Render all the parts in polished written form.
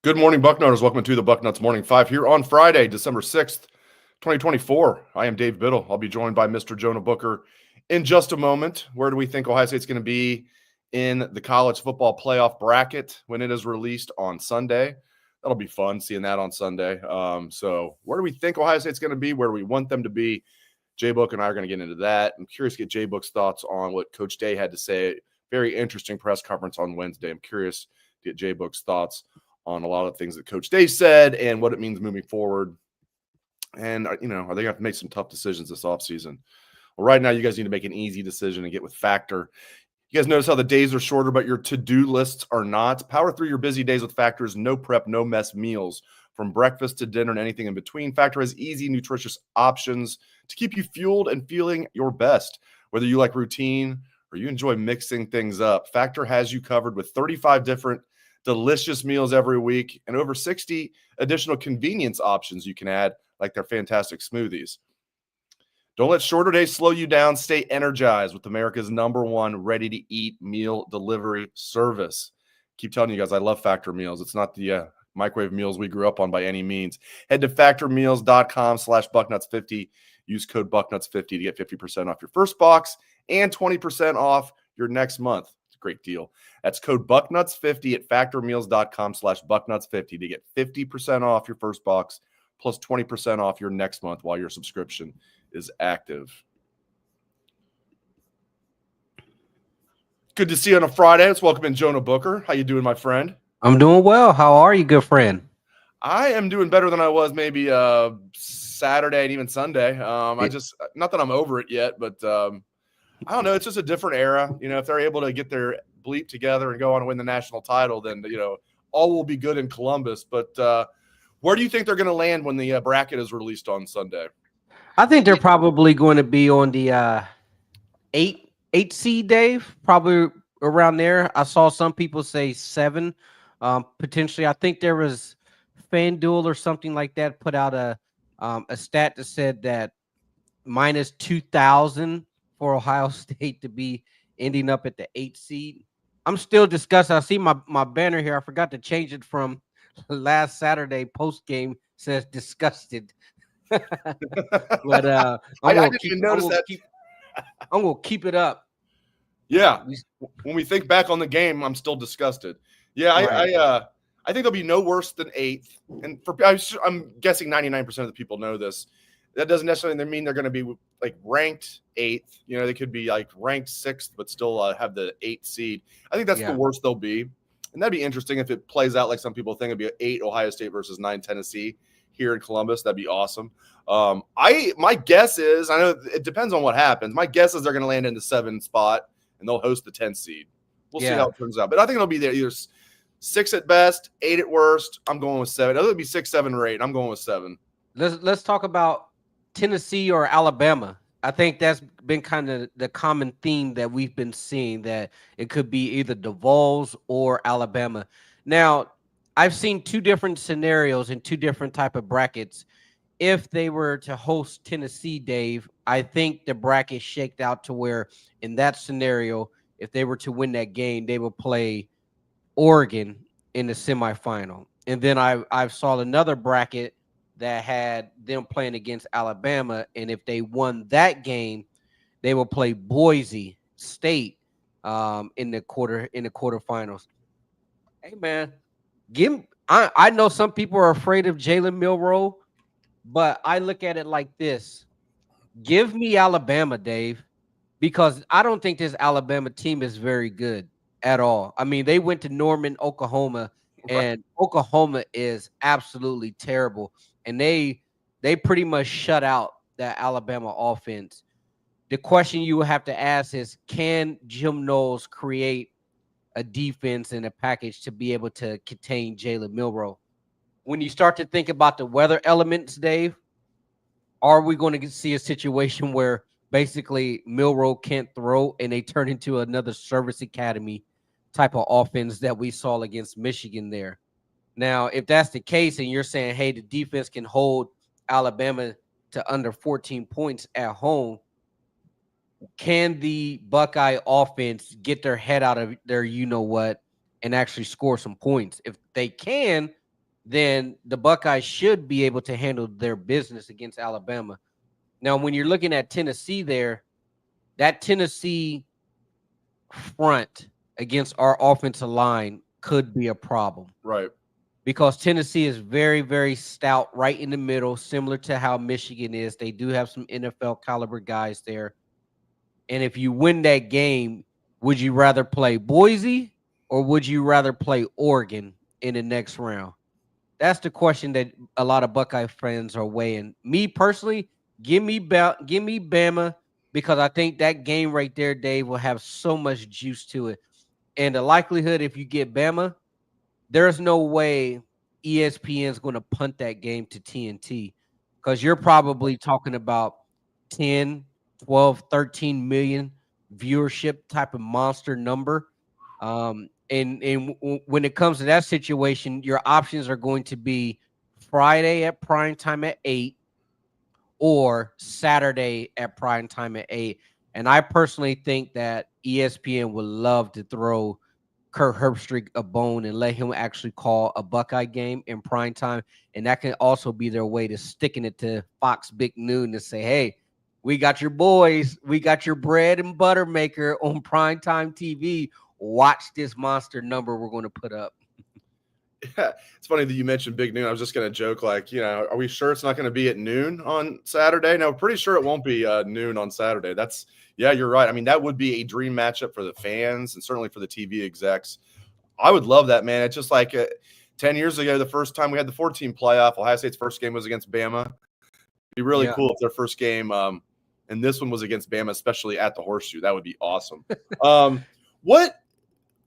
Good morning, Bucknutters. Welcome to the Bucknuts Morning 5 here on Friday, December 6th, 2024. I am Dave Biddle. I'll be joined by Mr. Jonah Booker in just a moment. Where do we think Ohio State's going to be in the college football playoff bracket when it is released on Sunday? That'll be fun seeing that on Sunday. So where do we think Ohio State's going to be? Where do we want them to be? Jay Book and I are going to get into that. I'm curious to get Jay Book's thoughts on what Coach Day had to say. Very interesting press conference on Wednesday. I'm curious to get Jay Book's thoughts on a lot of things that Coach Day said and what it means moving forward. And, are they going to have to make some tough decisions this offseason? Well, right now, you guys need to make an easy decision and get with Factor. You guys notice how the days are shorter, but your to-do lists are not? Power through your busy days with Factor's no prep, no mess meals. From breakfast to dinner and anything in between, Factor has easy, nutritious options to keep you fueled and feeling your best. Whether you like routine or you enjoy mixing things up, Factor has you covered with 35 different delicious meals every week and over 60 additional convenience options you can add, like their fantastic smoothies. Don't let shorter days slow you down. Stay energized with America's #1 ready-to-eat meal delivery service. Keep telling you guys, I love Factor meals. It's not the microwave meals we grew up on by any means. Head to factormeals.com/Bucknuts50. Use code Bucknuts50 to get 50% off your first box and 20% off your next month. Great deal. That's code Bucknuts50 at factormeals.com/Bucknuts50 to get 50% off your first box plus 20% off your next month while your subscription is active. Good to see you on a Friday. Let's welcome in Jonah Booker. How you doing, my friend? I'm doing well. How are you, good friend? I am doing better than I was maybe Saturday and even Sunday. Not that I'm over it yet, but I don't know. It's just a different era. If they're able to get their bleep together and go on and win the national title, then, all will be good in Columbus. But where do you think they're going to land when the bracket is released on Sunday? I think they're probably going to be on the eight seed, Dave, probably around there. I saw some people say 7, potentially. I think there was FanDuel or something like that put out a stat that said that minus 2,000 for Ohio State to be ending up at the 8 seed. I'm still disgusted. I see my banner here. I forgot to change it from last Saturday post game. Says disgusted. But I didn't even notice that. I'm gonna keep it up. Yeah. When we think back on the game, I'm still disgusted. Yeah, right. I think they'll be no worse than 8th. And I'm guessing 99% of the people know this. That doesn't necessarily mean they're going to be like ranked 8th. They could be like ranked 6th, but still have the 8th seed. I think that's the worst they'll be. And that'd be interesting if it plays out like some people think it'd be 8 Ohio State versus 9 Tennessee here in Columbus. That'd be awesome. My guess is, I know it depends on what happens. My guess is they're going to land in the 7th spot and they'll host the 10th seed. We'll see how it turns out. But I think it'll be there either 6 at best, 8 at worst. I'm going with 7. It'll be 6, 7, or 8. I'm going with 7. Let's talk about Tennessee or Alabama. I think that's been kind of the common theme that we've been seeing, that it could be either the Vols or Alabama. Now, I've seen 2 different scenarios in 2 different type of brackets. If they were to host Tennessee, Dave, I think the bracket shaked out to where in that scenario, if they were to win that game, they would play Oregon in the semifinal. And then I saw another bracket that had them playing against Alabama, and if they won that game, they will play Boise State in the quarterfinals. Hey man, I know some people are afraid of Jalen Milroe, but I look at it like this: give me Alabama, Dave, because I don't think this Alabama team is very good at all. I mean, they went to Norman, Oklahoma, and Oklahoma is absolutely terrible. And they pretty much shut out that Alabama offense. The question you have to ask is, can Jim Knowles create a defense and a package to be able to contain Jalen Milroe? When you start to think about the weather elements, Dave, are we going to see a situation where basically Milroe can't throw and they turn into another service academy type of offense that we saw against Michigan there? Now, if that's the case and you're saying, hey, the defense can hold Alabama to under 14 points at home, can the Buckeye offense get their head out of their you-know-what and actually score some points? If they can, then the Buckeyes should be able to handle their business against Alabama. Now, when you're looking at Tennessee there, that Tennessee front against our offensive line could be a problem. Right. Because Tennessee is very, very stout right in the middle, similar to how Michigan is. They do have some NFL caliber guys there. And if you win that game, would you rather play Boise or would you rather play Oregon in the next round? That's the question that a lot of Buckeye fans are weighing. Me personally, give me Bama, because I think that game right there, Dave, will have so much juice to it. And the likelihood, if you get Bama, there's no way ESPN is going to punt that game to TNT, because you're probably talking about 10, 12, 13 million viewership type of monster number. When it comes to that situation, your options are going to be Friday at prime time at 8 or Saturday at prime time at 8. And I personally think that ESPN would love to throw Kurt Herbstreit a bone and let him actually call a Buckeye game in prime time. And that can also be their way to sticking it to Fox Big Noon to say, hey, we got your boys. We got your bread and butter maker on primetime TV. Watch this monster number we're going to put up. Yeah, it's funny that you mentioned Big Noon. I was just going to joke, like, are we sure it's not going to be at noon on Saturday? No, pretty sure it won't be noon on Saturday. Yeah, you're right. I mean, that would be a dream matchup for the fans and certainly for the TV execs. I would love that, man. It's just like 10 years ago, the first time we had the 14 playoff, Ohio State's first game was against Bama. It'd be really cool if their first game, and this one was against Bama, especially at the Horseshoe. That would be awesome.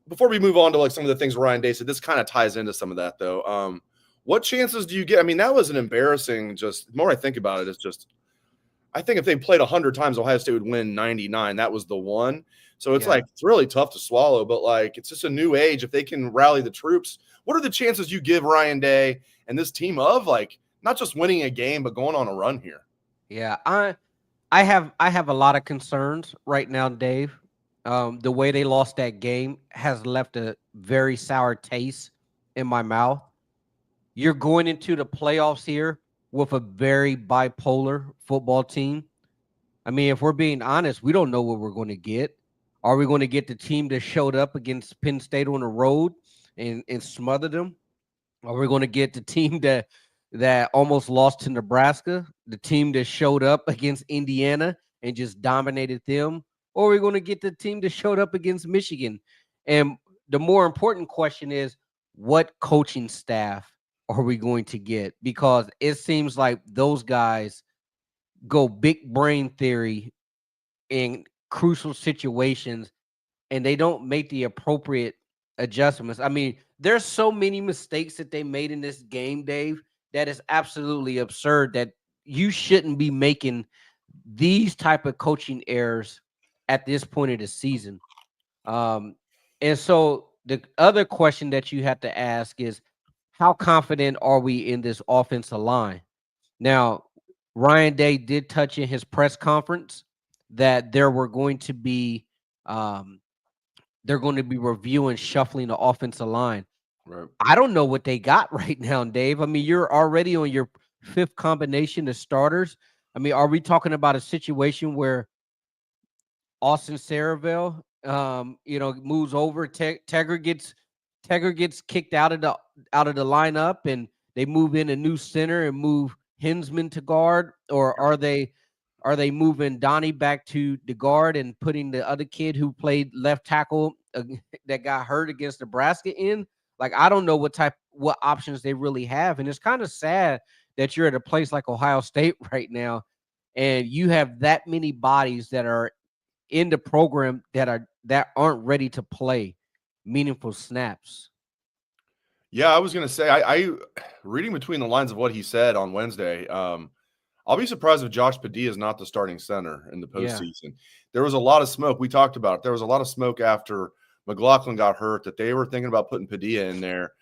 Before we move on to like some of the things Ryan Day said, this kind of ties into some of that though. What chances do you get? I mean, that was an embarrassing, just the more I think about it, it's just, I think if they played 100 times, Ohio State would win 99. That was the one. So it's like, it's really tough to swallow, but like, it's just a new age. If they can rally the troops, what are the chances you give Ryan Day and this team of like, not just winning a game, but going on a run here? Yeah. I have a lot of concerns right now, Dave. The way they lost that game has left a very sour taste in my mouth. You're going into the playoffs here with a very bipolar football team. I mean, if we're being honest, we don't know what we're going to get. Are we going to get the team that showed up against Penn State on the road and smothered them? Are we going to get the team that almost lost to Nebraska, the team that showed up against Indiana and just dominated them? Or are we going to get the team that showed up against Michigan? And the more important question is, what coaching staff are we going to get? Because it seems like those guys go big brain theory in crucial situations, and they don't make the appropriate adjustments. I mean, there's so many mistakes that they made in this game, Dave, that is absolutely absurd, that you shouldn't be making these type of coaching errors at this point of the season. And so the other question that you have to ask is, how confident are we in this offensive line? Now, Ryan Day did touch in his press conference that there were going to be they're going to be reviewing shuffling the offensive line. Right. I don't know what they got right now, Dave. I mean, you're already on your fifth combination of starters. I mean, are we talking about a situation where Austin Saraville, moves over? Tegger gets kicked out of the lineup, and they move in a new center and move Hinsman to guard, or are they moving Donnie back to the guard and putting the other kid who played left tackle that got hurt against Nebraska in? Like, I don't know what options they really have, and it's kind of sad that you're at a place like Ohio State right now, and you have that many bodies that are in the program that aren't ready to play meaningful snaps. Yeah, I was going to say, I reading between the lines of what he said on Wednesday, I'll be surprised if Josh Padilla is not the starting center in the postseason. Yeah. There was a lot of smoke. We talked about it. There was a lot of smoke after McLaughlin got hurt that they were thinking about putting Padilla in there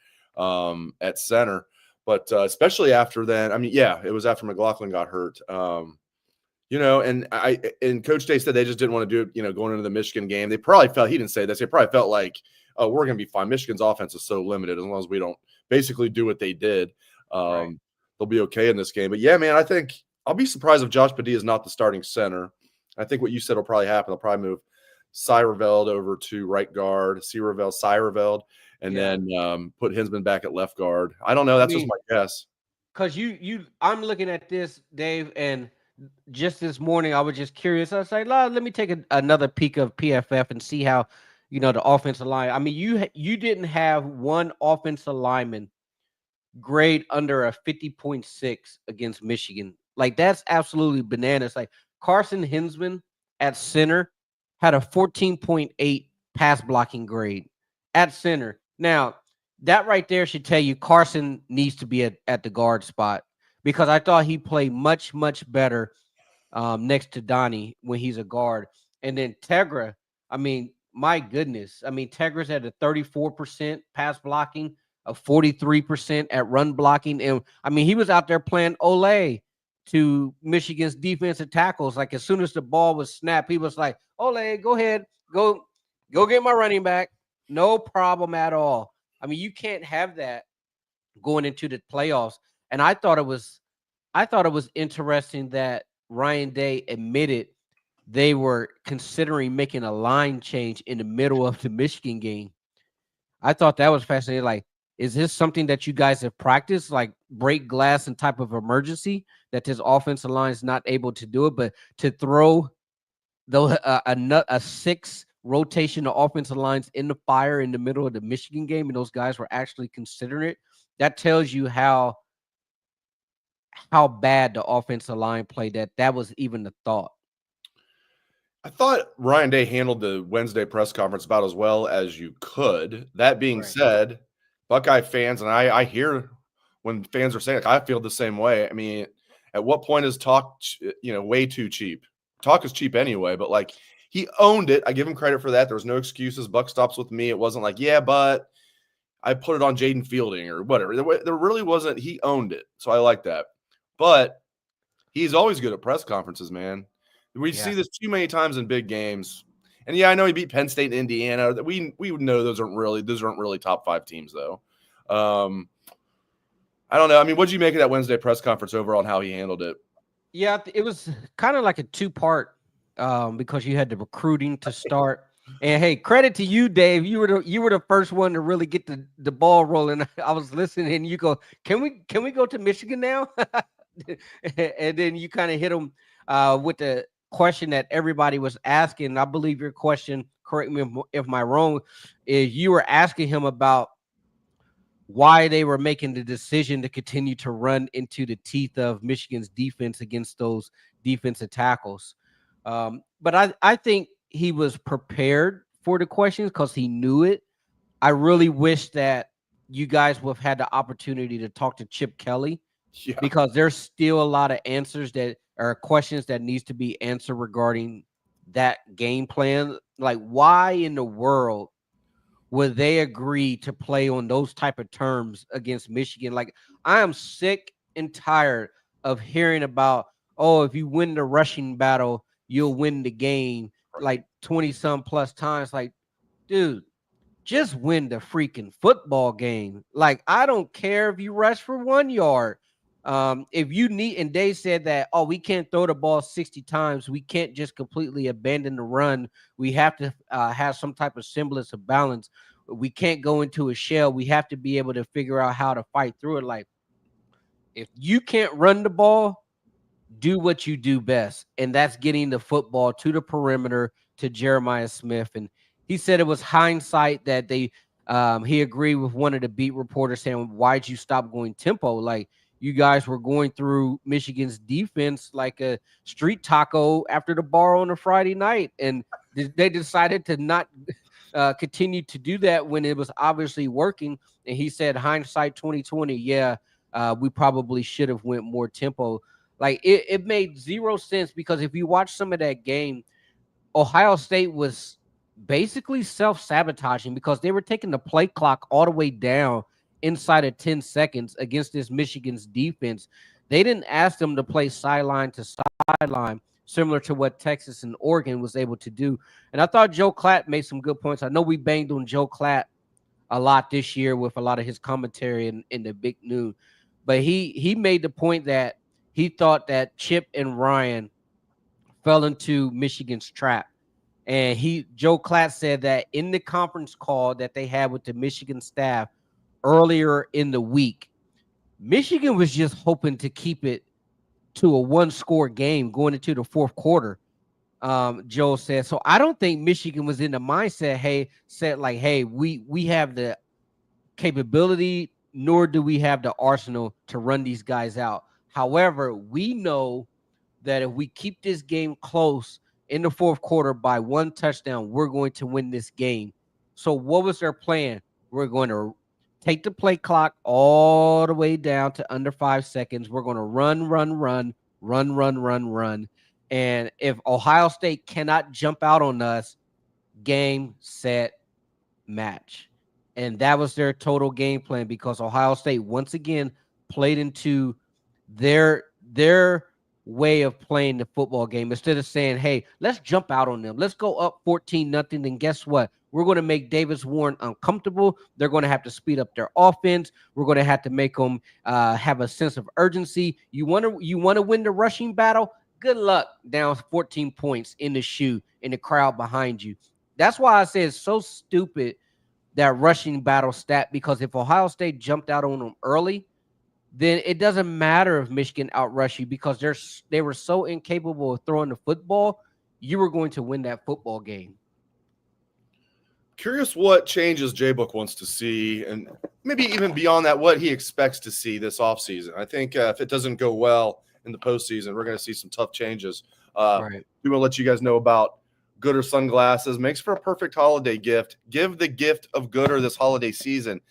at center. But especially after then, I mean, yeah, it was after McLaughlin got hurt. And Coach Day said they just didn't want to do it, going into the Michigan game. They probably felt, he didn't say this, they probably felt like, oh, we're going to be fine. Michigan's offense is so limited. As long as we don't basically do what they did, Right. they'll be okay in this game. But yeah, man, I think I'll be surprised if Josh Padilla is not the starting center. I think what you said will probably happen. They'll probably move Syreveld over to right guard, Syreveld, and then put Hinsman back at left guard. I don't know. That's just my guess. Because I'm looking at this, Dave, and just this morning I was just curious. I was like, let me take another peek of PFF and see how, the offensive line. I mean, you didn't have one offensive lineman grade under a 50.6 against Michigan. Like, that's absolutely bananas. Like, Carson Hinsman at center had a 14.8 pass blocking grade at center. Now, that right there should tell you Carson needs to be at the guard spot, because I thought he played much, much better next to Donnie when he's a guard. And then Tegra, I mean, my goodness. I mean, Tegra's at a 34% pass blocking, a 43% at run blocking. And I mean, he was out there playing Ole to Michigan's defensive tackles. Like, as soon as the ball was snapped, he was like, Ole, go ahead, go get my running back. No problem at all. I mean, you can't have that going into the playoffs. And I thought it was interesting that Ryan Day admitted they were considering making a line change in the middle of the Michigan game. I thought that was fascinating. Like, is this something that you guys have practiced, like break glass in type of emergency, that this offensive line is not able to do it, but to throw a 6 rotation of offensive lines in the fire in the middle of the Michigan game, and those guys were actually considering it? That tells you how bad the offensive line played, that was even the thought. I thought Ryan Day handled the Wednesday press conference about as well as you could. That being said, Buckeye fans, and I hear when fans are saying, I feel the same way. I mean, at what point is talk, way too cheap? Talk is cheap anyway, but like, he owned it. I give him credit for that. There was no excuses. Buck stops with me. It wasn't like, yeah, but I put it on Jaden Fielding or whatever. There really wasn't. He owned it. So I like that. But he's always good at press conferences, man. We see this too many times in big games. And yeah, I know he beat Penn State and Indiana. We would know those aren't really top 5 teams, though. I don't know. I mean, what did you make of that Wednesday press conference overall and how he handled it? Yeah, it was kind of like a 2-part, because you had the recruiting to start. And hey, credit to you, Dave. You were the first one to really get the ball rolling. I was listening, and you go, "Can we go to Michigan now?" And then you kind of hit them with the question that everybody was asking. I believe your question, correct me if I'm wrong, is you were asking him about why they were making the decision to continue to run into the teeth of Michigan's defense against those defensive tackles. But I think he was prepared for the questions because he knew it. I really wish that you guys would have had the opportunity to talk to Chip Kelly, because there's still a lot of answers that are questions that needs to be answered regarding that game plan. Like, why in the world would they agree to play on those type of terms against Michigan? Like, I am sick and tired of hearing about, oh, if you win the rushing battle, you'll win the game like 20-some plus times. Like, dude, just win the freaking football game. Like, I don't care if you rush for 1 yard. If you need, and they said that, oh, we can't throw the ball 60 times. We can't just completely abandon the run. We have to have some type of semblance of balance. We can't go into a shell. We have to be able to figure out how to fight through it. Like, if you can't run the ball, do what you do best, and that's getting the football to the perimeter to Jeremiah Smith. And he said it was hindsight that they he agreed with one of the beat reporters saying, why'd you stop going tempo? Like, you guys were going through Michigan's defense like a street taco after the bar on a Friday night, and they decided to not continue to do that when it was obviously working. And he said, hindsight 2020, we probably should have went more tempo. Like, it made zero sense, because if you watch some of that game, Ohio State was basically self-sabotaging because they were taking the play clock all the way down inside of 10 seconds against this Michigan's defense. They didn't ask them to play sideline to sideline. similar to what Texas and Oregon was able to do. And I thought Joe Klatt made some good points. I know we banged on Joe Klatt a lot this year with a lot of his commentary in the Big Noon, but he made the point that he thought that Chip and Ryan fell into Michigan's trap. And Joe Klatt said that in the conference call that they had with the Michigan staff earlier in the week, Michigan was just hoping to keep it to a one-score game going into the fourth quarter. Joe said. So I don't think Michigan was in the mindset, hey, we have the capability, nor do we have the arsenal to run these guys out. However, we know that if we keep this game close in the fourth quarter by one touchdown, we're going to win this game. So what was their plan? We're going to take the play clock all the way down to under 5 seconds. We're going to run. And if Ohio State cannot jump out on us, game, set, match. And that was their total game plan, because Ohio State once again played into their way of playing the football game. Instead of saying, hey, let's jump out on them, let's go up 14-0, and guess what? We're going to make Davis Warren uncomfortable. They're going to have to speed up their offense. We're going to have to make them have a sense of urgency. You want to win the rushing battle? Good luck down 14 points in the shoe in the crowd behind you. That's why I say it's so stupid, that rushing battle stat, because if Ohio State jumped out on them early, then it doesn't matter if Michigan outrush you, because they were so incapable of throwing the football. You were going to win that football game. Curious what changes J-Book wants to see, and maybe even beyond that, what he expects to see this offseason. I think if it doesn't go well in the postseason, we're going to see some tough changes. Right. We want to let you guys know about Gooder sunglasses. Makes for a perfect holiday gift. Give the gift of Gooder this holiday season.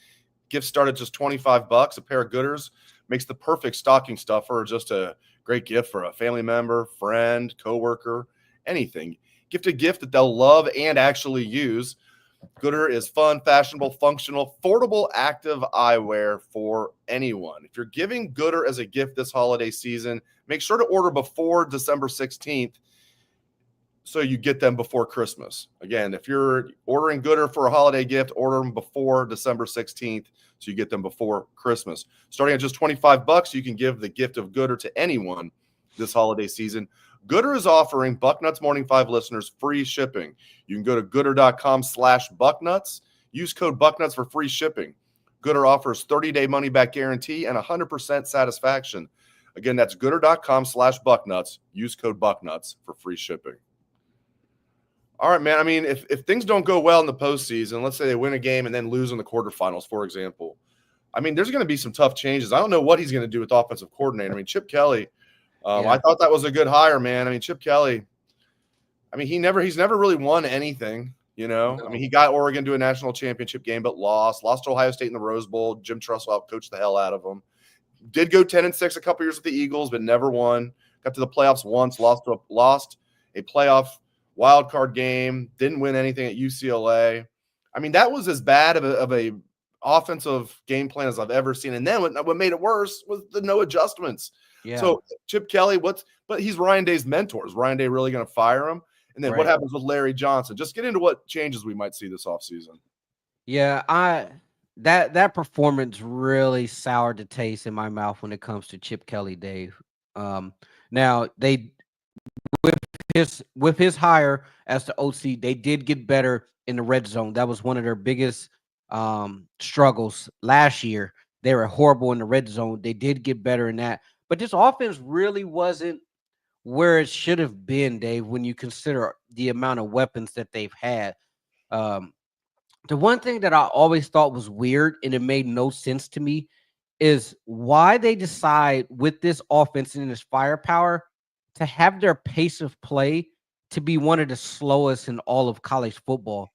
Gifts start at just $25. A pair of Gooders makes the perfect stocking stuffer, or just a great gift for a family member, friend, coworker, anything. Gift a gift that they'll love and actually use. Gooder is fun, fashionable, functional, affordable, active eyewear for anyone. If you're giving Gooder as a gift this holiday season, make sure to order before December 16th so you get them before Christmas. Again, if you're ordering Gooder for a holiday gift, order them before December 16th so you get them before Christmas. Starting at just $25, you can give the gift of Gooder to anyone this holiday season. Gooder is offering Bucknuts Morning 5 listeners free shipping. You can go to gooder.com/Bucknuts. Use code Bucknuts for free shipping. Gooder offers 30-day money-back guarantee and 100% satisfaction. Again, that's gooder.com/Bucknuts. Use code Bucknuts for free shipping. All right, man. I mean, if things don't go well in the postseason, let's say they win a game and then lose in the quarterfinals, for example, I mean, there's going to be some tough changes. I don't know what he's going to do with offensive coordinator. I mean, Chip Kelly, I thought that was a good hire, man. I mean, Chip Kelly, I mean, he's never really won anything, you know. No. I mean, he got Oregon to a national championship game, but lost to Ohio State in the Rose Bowl. Jim Tressel out-coached the hell out of him. Did go 10-6 a couple years with the Eagles, but never won. Got to the playoffs once, lost a playoff wild card game, didn't win anything at UCLA. I mean, that was as bad of a offensive game plan as I've ever seen. And then what made it worse was the no adjustments. Yeah. So Chip Kelly, but he's Ryan Day's mentor. Is Ryan Day really going to fire him? And then what happens with Larry Johnson? Just get into what changes we might see this offseason. Yeah, that performance really soured the taste in my mouth when it comes to Chip Kelly, Dave. Now with his hire as the OC, they did get better in the red zone. That was one of their biggest struggles last year. They were horrible in the red zone. They did get better in that. But this offense really wasn't where it should have been, Dave, when you consider the amount of weapons that they've had. The one thing that I always thought was weird, and it made no sense to me, is why they decide with this offense and this firepower to have their pace of play to be one of the slowest in all of college football.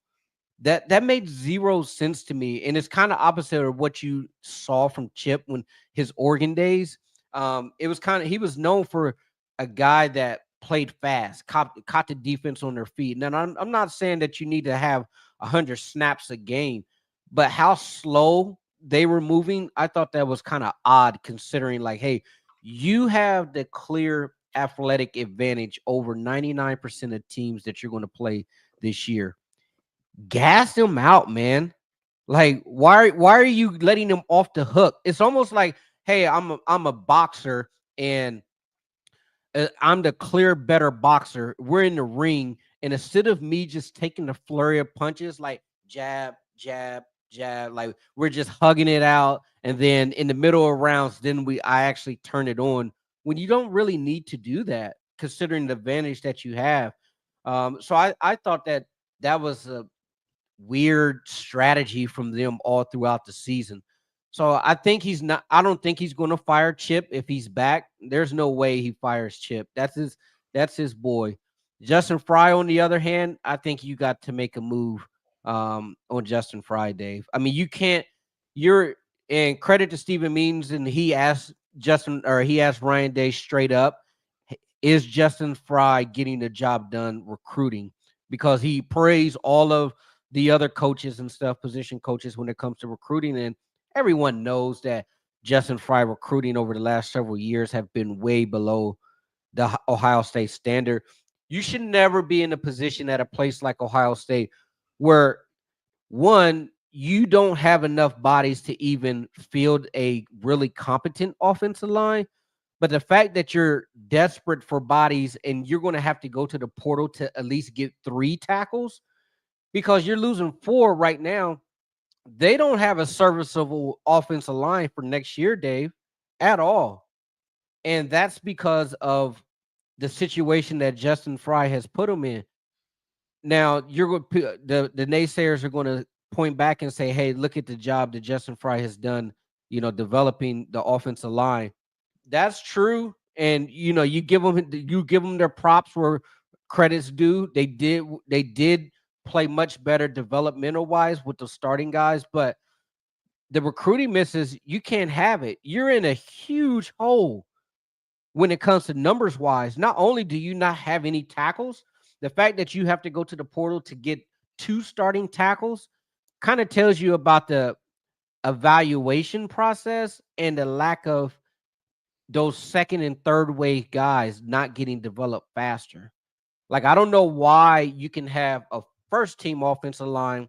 That made zero sense to me, and it's kind of opposite of what you saw from Chip when his Oregon days. It was he was known for a guy that played fast, caught the defense on their feet. Now, I'm not saying that you need to have 100 snaps a game, but how slow they were moving, I thought that was kind of odd, considering, like, hey, you have the clear athletic advantage over 99% of teams that you're going to play this year. Gas them out, man. Like, why are you letting them off the hook? It's almost like, hey, I'm a boxer, and I'm the clear better boxer. We're in the ring, and instead of me just taking the flurry of punches, like jab, jab, jab, like we're just hugging it out, and then in the middle of rounds, then I actually turn it on when you don't really need to do that, considering the advantage that you have. So I thought that was a weird strategy from them all throughout the season. So I think he's not. I don't think he's going to fire Chip if he's back. There's no way he fires Chip. That's his boy. Justin Fry, on the other hand, I think you got to make a move on Justin Fry, Dave. I mean, you can't. You're and credit to Stephen Means, and he asked Ryan Day straight up, is Justin Fry getting the job done recruiting? Because he praised all of the other coaches and stuff, position coaches, when it comes to recruiting. And everyone knows that Justin Fry recruiting over the last several years have been way below the Ohio State standard. You should never be in a position at a place like Ohio State where, one, you don't have enough bodies to even field a really competent offensive line. But the fact that you're desperate for bodies and you're going to have to go to the portal to at least get 3 tackles, because you're losing 4 right now. They don't have a serviceable offensive line for next year, Dave, at all. And that's because of the situation that Justin Fry has put them in. Now, the naysayers are going to point back and say, hey, look at the job that Justin Fry has done, developing the offensive line. That's true. And, you give them their props where credit's due. They did play much better developmental wise with the starting guys, but the recruiting misses, you can't have it. You're in a huge hole when it comes to numbers wise. Not only do you not have any tackles, the fact that you have to go to the portal to get 2 starting tackles kind of tells you about the evaluation process and the lack of those second and third wave guys not getting developed faster. Like, I don't know why you can have a first team offensive line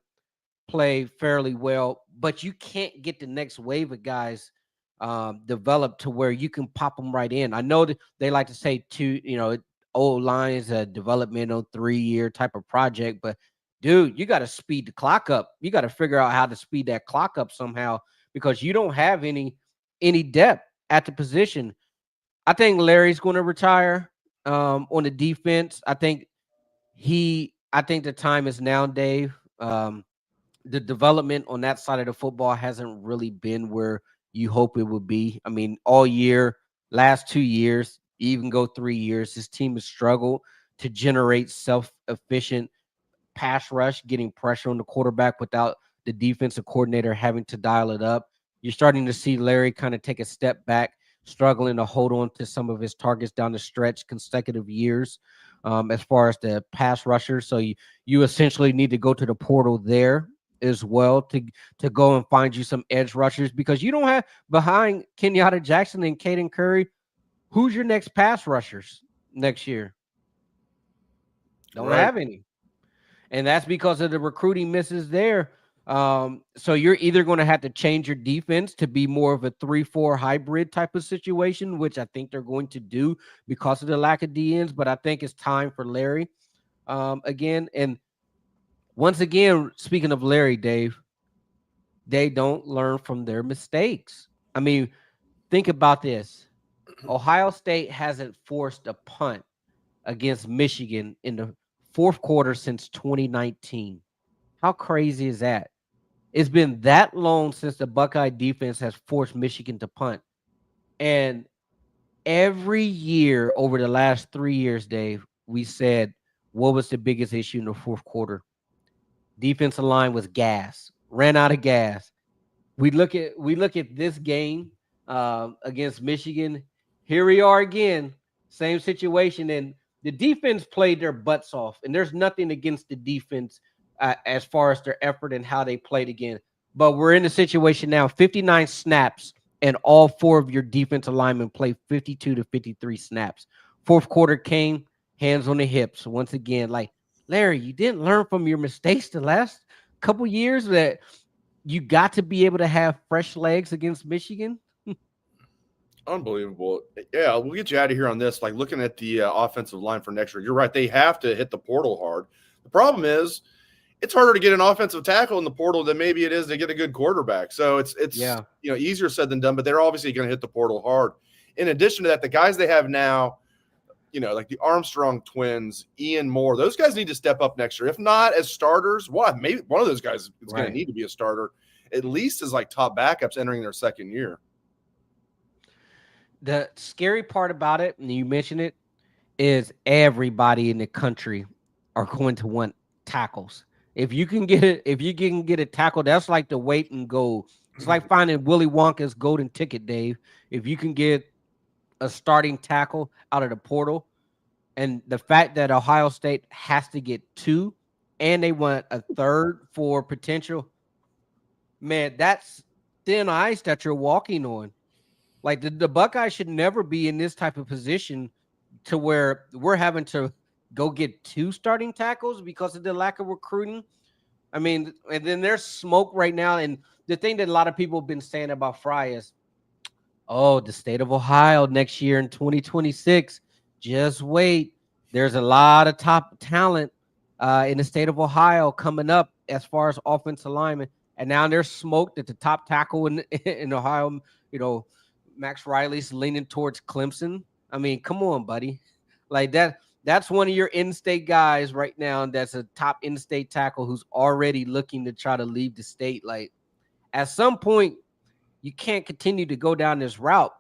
play fairly well, but you can't get the next wave of guys developed to where you can pop them right in. I know that they like to say old line is a developmental 3-year type of project, but dude, you got to speed the clock up. You got to figure out how to speed that clock up somehow, because you don't have any depth at the position. I think Larry's going to retire on the defense. I think the time is now, Dave. The development on that side of the football hasn't really been where you hope it would be. I mean, all year, last 2 years, even go 3 years, this team has struggled to generate self-efficient pass rush, getting pressure on the quarterback without the defensive coordinator having to dial it up. You're starting to see Larry kind of take a step back, struggling to hold on to some of his targets down the stretch consecutive years as far as the pass rushers. So you essentially need to go to the portal there as well to go and find you some edge rushers, because you don't have, behind Kenyatta Jackson and Caden Curry, who's your next pass rushers next year? Don't have any. And that's because of the recruiting misses there. So you're either going to have to change your defense to be more of a 3-4 hybrid type of situation, which I think they're going to do because of the lack of DNs. But I think it's time for Larry again. And once again, speaking of Larry, Dave, they don't learn from their mistakes. I mean, think about this. Ohio State hasn't forced a punt against Michigan in the 4th quarter since 2019. How crazy is that? It's been that long since the Buckeye defense has forced Michigan to punt. And every year over the last 3 years, Dave, we said, what was the biggest issue in the 4th quarter? Defensive line was gas, ran out of gas. We look at this game against Michigan. Here we are again, same situation, and the defense played their butts off. And there's nothing against the defense as far as their effort and how they played again. But we're in a situation now, 59 snaps, and all 4 of your defensive linemen play 52 to 53 snaps. Fourth quarter came, hands on the hips once again. Like, Larry, you didn't learn from your mistakes the last couple years that you got to be able to have fresh legs against Michigan. Unbelievable. Yeah, we'll get you out of here on this. Like looking at the offensive line for next year, you're right. They have to hit the portal hard. The problem is it's harder to get an offensive tackle in the portal than maybe it is to get a good quarterback. So it's easier said than done, but they're obviously going to hit the portal hard. In addition to that, the guys they have now, like the Armstrong twins, Ian Moore, those guys need to step up next year. If not as starters, maybe one of those guys is going to need to be a starter, at least as like top backups entering their second year. The scary part about it, and you mentioned it, is everybody in the country are going to want tackles. If you can get a tackle, that's like the weight and gold. It's like finding Willy Wonka's golden ticket, Dave. If you can get a starting tackle out of the portal, and the fact that Ohio State has to get 2 and they want a third for potential, man, that's thin ice that you're walking on. Like the Buckeyes should never be in this type of position to where we're having to go get 2 starting tackles because of the lack of recruiting. I mean, and then there's smoke right now. And the thing that a lot of people have been saying about Fry is, the state of Ohio next year in 2026, just wait. There's a lot of top talent in the state of Ohio coming up as far as offensive linemen. And now there's smoke that the top tackle in Ohio, Max Riley's leaning towards Clemson. I mean, come on, buddy. Like that's one of your in-state guys right now. That's a top in-state tackle who's already looking to try to leave the state. Like at some point, you can't continue to go down this route.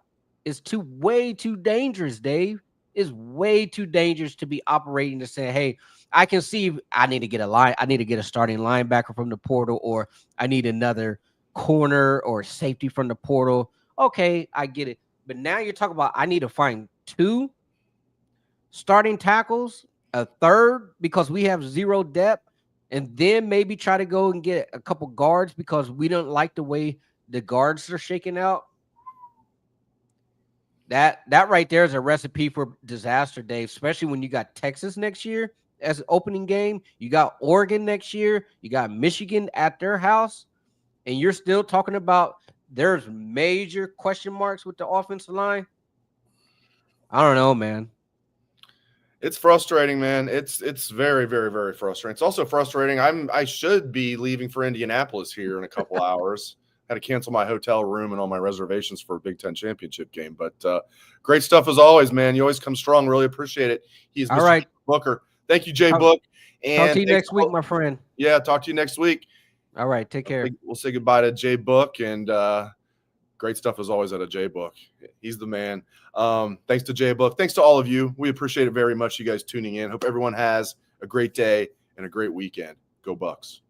It's way too dangerous, Dave. It's way too dangerous to be operating to say, hey, I can see I need to get a starting linebacker from the portal, or I need another corner or safety from the portal. Okay, I get it. But now you're talking about I need to find 2 starting tackles, a third because we have 0 depth, and then maybe try to go and get a couple guards because we don't like the way the guards are shaking out. That right there is a recipe for disaster, Dave, especially when you got Texas next year as an opening game. You got Oregon next year. You got Michigan at their house. And you're still talking about there's major question marks with the offensive line. I don't know, man. It's frustrating, man. It's very, very, very frustrating. It's also frustrating. I should be leaving for Indianapolis here in a couple hours. Had to cancel my hotel room and all my reservations for a Big Ten championship game. But great stuff as always, man. You always come strong. Really appreciate it. He's Mr. Right. Booker. Thank you, Jay Book. And talk to you next week, my friend. Yeah, talk to you next week. All right, take care. We'll say goodbye to Jay Book, and great stuff as always out of Jay Book. He's the man. Thanks to Jay Book. Thanks to all of you. We appreciate it very much, you guys tuning in. Hope everyone has a great day and a great weekend. Go Bucks.